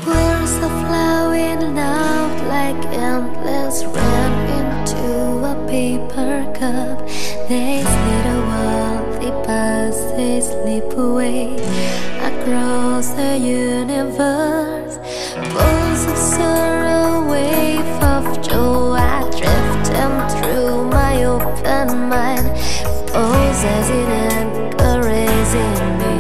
Words are flowing out like endless rain into a paper cup. They slid a world, they pass, they slip away across the universe. Pulse of sorrow, wave of joy, I drift them through my open mind, possessing and caressing me.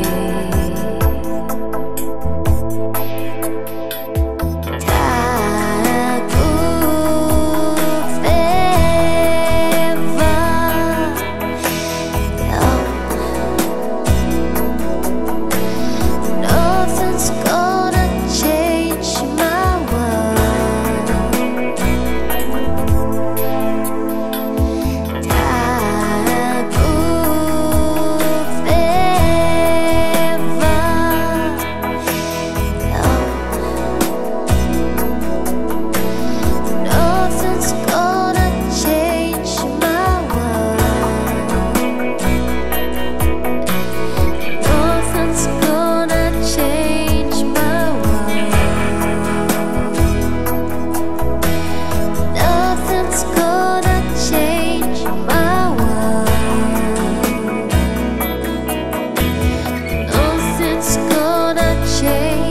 Change